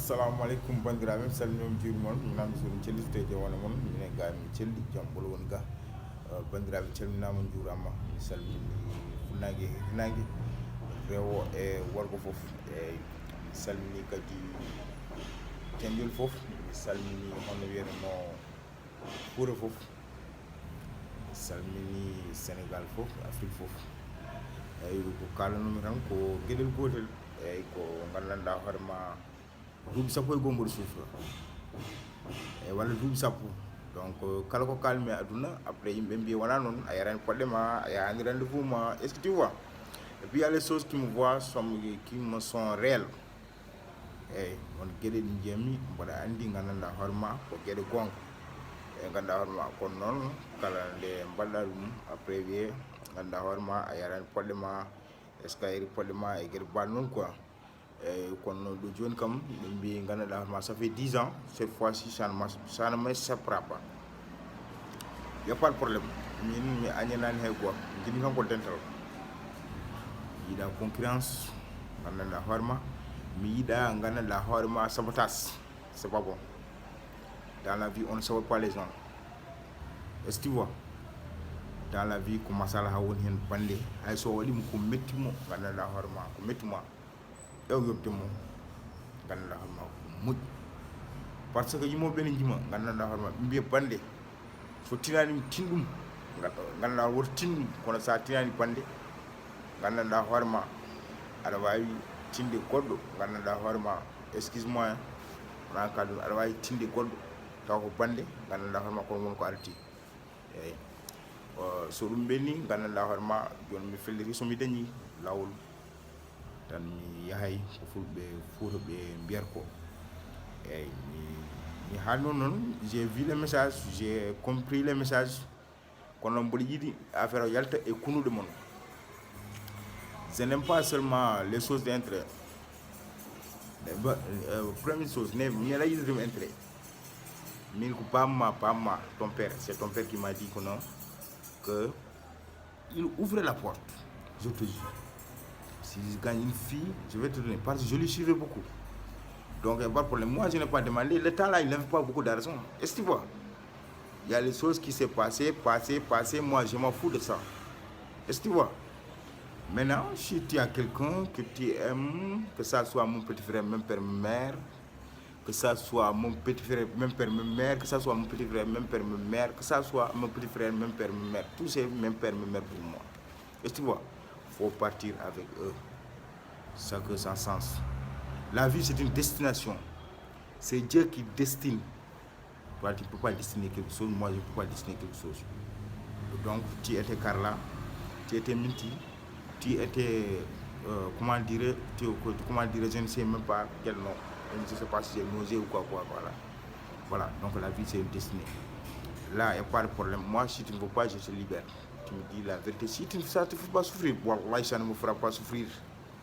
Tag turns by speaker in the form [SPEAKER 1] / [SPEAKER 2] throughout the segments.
[SPEAKER 1] assalamu alaikum bandiraɓe salminoma juurimon mi namdi soɗum cellitoteje wona moon minen ga min celli jaam ɓolo woni ga bandiraɓe calminama juurama mi salmini funnague e hirnague rewo e worgo foof eyyi mi salmini kadi teñƴol foof mi salmini hono wiyateno Fouta foof mi salmini Sénégal foof Afrique foof eyyi ko kalanomi tan ko gueɗel gotel eyyi ko gandanɗa hoorema duuɓi sappo e gomboɗo suufra e walla duuɓi sappo donc kala ko kalmi e aduna après yimɓe mbiya wona noon a yarani poɗɗe ma a yahani rendez-vous ma est ce que tu vois et puis il y a les choses qui me voient qui me sont réelles eyyi won gueɗe ɗi jiyami mboɗa andi gandanɗa hoorema ko gueɗe gonga e ganduɗa hoorema kono noon kala nde mbaɗɗa ɗum après wiye ganduɗa hoorema a yarani poɗɗe ma est ce que a yari poɗɗe ma e gueɗe baɗe noon quoi eyyi kono ɗo joni kam ɓe mbi ganduɗa hoorema ça fait 10 ans cette fois ci ça ne m'échappera pas y a pas de problème min mi añanani hay goto jiɗmi tan ko dental yiiɗa concurrence gandanɗa hoorema mi yiiɗa gandanɗa hoorema sabotage c'est pas bon dans la vie on ne sabote pas les gens est ce que tu vois dans la vie ko masala ha woni hen bande hay so waɗimo ko mettimo gandanɗa hoorema ko mettuma ew yobdemo gandanɗa hoorema ko moƴƴi par ce que yimoɓe ne jima gandanɗa hoorema ɓe mbiya bande so tinanima tin ɗum gandanɗa woto tin ɗum kono sa tinani bande gandanɗa hoorema aɗa wawi tinde goɗɗo gandanɗa hoorema excuse moi wona ka ɗum aɗa wawi tinde goɗɗo taw ko bande gandanɗa hoorema kono woni ko arti eyyi so ɗum ɓenni gandanɗa hoorema joni mi felliti somi dañi lawol tan mi yahay ko fulɓe Fouta ɓe mbiyata ko eyyi mi haalno noon j'ai vu les messages j'ai compris les messages kono mboɗo yiiɗi affaire o yalta e kunuɗe moon je n'aime pas seulement les choses d'intérêt première chose mi aɗa yiɗatemi intérêt min ko pamma ton père c'est ton père qui m'a dit que non que il ouvrait la porte je te jure si je gagne une fille je vais te donner parce que je lui suivais beaucoup donc il n'y a pas de problème moi je n'ai pas demandé le temps là il n'avait pas beaucoup d'argent est ce que tu vois il y a les choses qui s'est passé moi je m'en fous de ça est ce que tu vois maintenant si tu as quelqu'un que tu aimes que ça soit mon petit frère même père même mère que ça soit mon petit frère même père même mère que ça soit mon petit frère même père même mère que ça soit mon petit frère même père même mère tous c'est même père même mère pour moi est ce que tu vois faut partir avec eux ça que ça sens la vie c'est une destination c'est Dieu qui destine toi tu ne peux pas destiner quelque chose moi je ne peux pas destiner quelque chose donc tu étais Carla tu étais Minty tu étais comment dire je ne sais même pas quel nom je ne sais pas si j'ai nausé ou quoi voilà donc la vie c'est une destinée là il n'y a pas de problème moi si tu ne veux pas je te libère tu me dis la vérité si ça te fait pas souffrir wallah ça ne me fera pas souffrir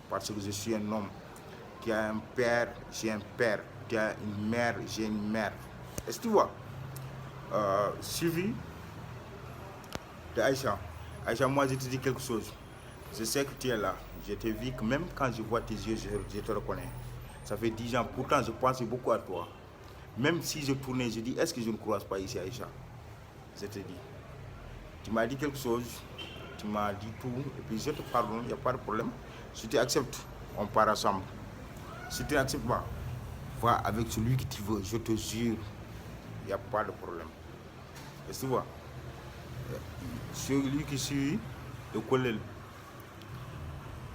[SPEAKER 1] parce que je suis un homme tu as un père j'ai un père tu as une mère j'ai une mère est-ce que tu vois suivi de Aïcha moi je te dis quelque chose je sais que tu es là je te vis que même quand je vois tes yeux je te reconnais ça fait 10 ans pourtant je pensais beaucoup à toi même si je tournais je dis est-ce que je ne croise pas ici Aïcha je te dis tu m'as dit quelque chose tu m'as dit tout et puis je te pardonne il n'y a pas de problème si tu acceptes on part ensemble si tu n'acceptes pas va avec celui que tu veux je te jure il n'y a pas de problème est-ce que tu vois celui qui suit le collègue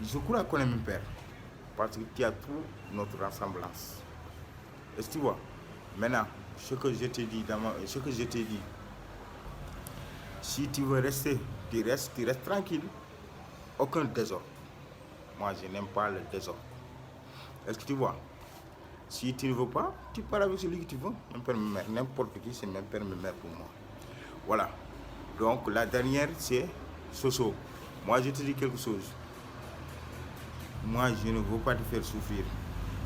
[SPEAKER 1] je crois qu'on est mon père parce que tu as tout notre ressemblance est-ce que tu vois maintenant ce que je te dis si tu veux rester tu restes tranquille aucun désordre moi je n'aime pas le désordre est-ce que tu vois si tu ne veux pas tu pars avec celui que tu veux même père même mère n'importe qui c'est même père même mère pour moi voilà donc la dernière c'est Soso moi je te dis quelque chose moi je ne veux pas te faire souffrir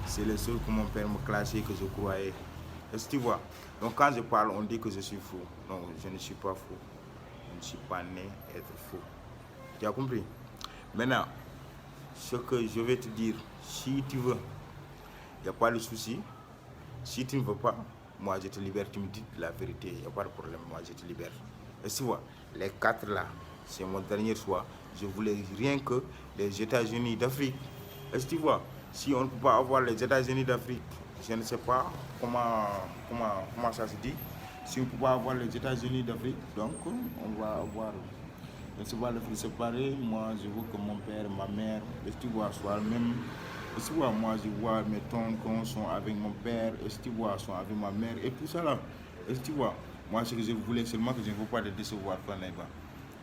[SPEAKER 1] c'est les choses que mon père me classait que je croyais est-ce que tu vois donc quand je parle on dit que je suis fou non je ne suis pas fou je ne suis pas né être fou tu as compris maintenant ce que je vais te dire si tu veux il n'y a pas de souci Si tu ne veux pas, moi je te libère, tu me dis la vérité, il n'y a pas de problème, moi je te libère. Et tu vois, les 4 là, c'est mon dernier choix. Je voulais rien que les États-Unis d'Afrique. Est-ce que tu vois, si on ne peut pas avoir les États-Unis d'Afrique, je ne sais pas comment ça se dit. Si on ne peut pas avoir les États-Unis d'Afrique, donc on va avoir, je ne sais pas, l'Afrique séparée. Moi, je veux que mon père, ma mère, est-ce que tu vois, soient le même. Est-ce que tu vois, moi, je vois mes tontons sont avec mon père, est-ce que tu vois, sont avec ma mère, et tout ça là. Est-ce que tu vois, moi, ce que je voulais seulement que je ne veux pas te décevoir,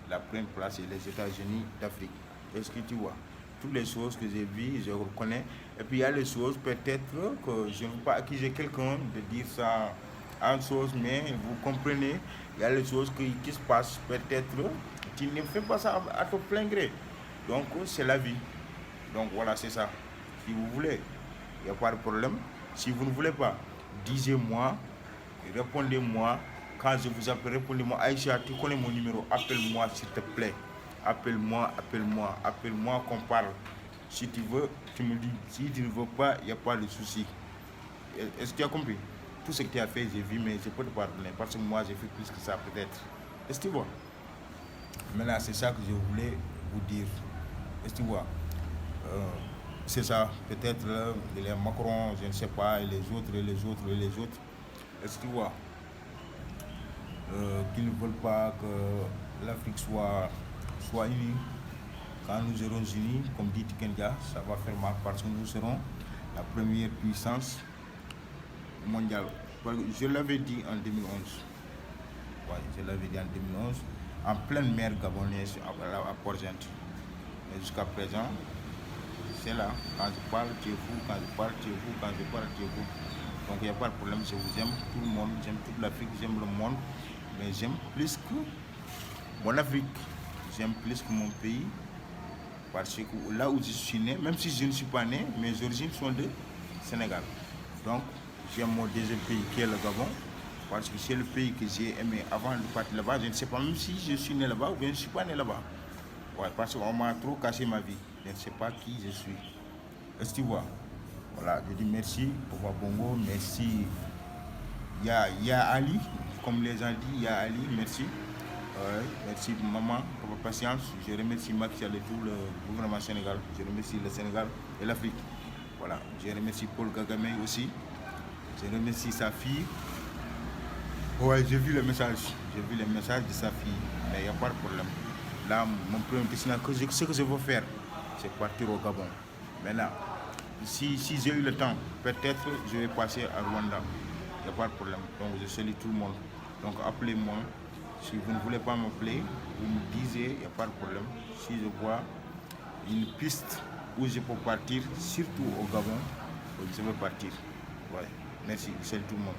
[SPEAKER 1] la première place, c'est les États-Unis d'Afrique. Est-ce que tu vois? Toutes les choses que j'ai vues, je reconnais. Et puis il y a les choses peut-être que je ne veux pas accuser quelqu'un de dire ça en chose, mais vous comprenez, il y a les choses qui se passent peut-être. Tu ne fais pas ça à ton plein gré. Donc c'est la vie. Donc voilà, c'est ça. Si vous voulez, il n'y a pas de problème. Si vous ne voulez pas, disez-moi, répondez-moi. Quand je vous appelle, répondez-moi. Aïcha, tu connais mon numéro, appelle-moi s'il te plaît. Appelle-moi qu'on parle. Si tu veux, tu me dis. Si tu ne veux pas, il n'y a pas de souci. Est-ce que tu as compris? Tout ce que tu as fait, j'ai vu, mais je peux te pardonner. Parce que moi, j'ai fait plus que ça, peut-être. Est-ce que tu vois? Maintenant, c'est ça que je voulais vous dire. Est-ce que tu vois? C'est ça, peut-être les Macron, je ne sais pas, et les autres. Est-ce que tu vois? Qu'ils ne veulent pas que l'Afrique soit unie. Quand nous serons unis, comme dit Tikendia, ça va faire mal parce que nous serons la première puissance mondiale. Je l'avais dit en 2011. Ouais, je l'avais dit en 2011, en pleine mer gabonaise à Port-Gentil. Mais jusqu'à présent, c'est là. Quand je parle, tu es vous. Quand je parle, tu es vous. Quand je parle, tu es vous. Donc il n'y a pas de problème, je vous aime, tout le monde, j'aime toute l'Afrique, j'aime le monde, mais j'aime plus que mon Afrique, j'aime plus que mon pays, parce que là où je suis né, même si je ne suis pas né, mes origines sont de Sénégal. Donc j'aime mon deuxième pays qui est le Gabon, parce que c'est le pays que j'ai aimé avant de partir là-bas. Je ne sais pas même si je suis né là-bas ou bien je ne suis pas né là-bas. Ouais, parce qu'on m'a trop cassé ma vie, je ne sais pas qui je suis. Est-ce que tu vois? Voilà, je dis merci Papa Bongo, merci Ya Ali, comme les gens disent, Ya Ali, merci. Merci maman pour votre patience. Je remercie Macky Sall et tout le gouvernement sénégal. Je remercie le Sénégal et l'Afrique. Voilà, je remercie Paul Kagame aussi. Je remercie sa fille. Ouais, j'ai vu le message. J'ai vu le message de sa fille, mais il n'y a pas de problème. Là, mon premier destination, ce que je veux faire, c'est partir au Gabon. Maintenant, si j'ai eu le temps, peut-être je vais passer à Rwanda. Il n'y a pas de problème. Donc je salue tout le monde. Donc appelez-moi. Si vous ne voulez pas m'appeler, vous me disiez, il n'y a pas de problème. Si je vois une piste où je peux partir, surtout au Gabon, je vais partir. Ouais. Merci. Je salue tout le monde.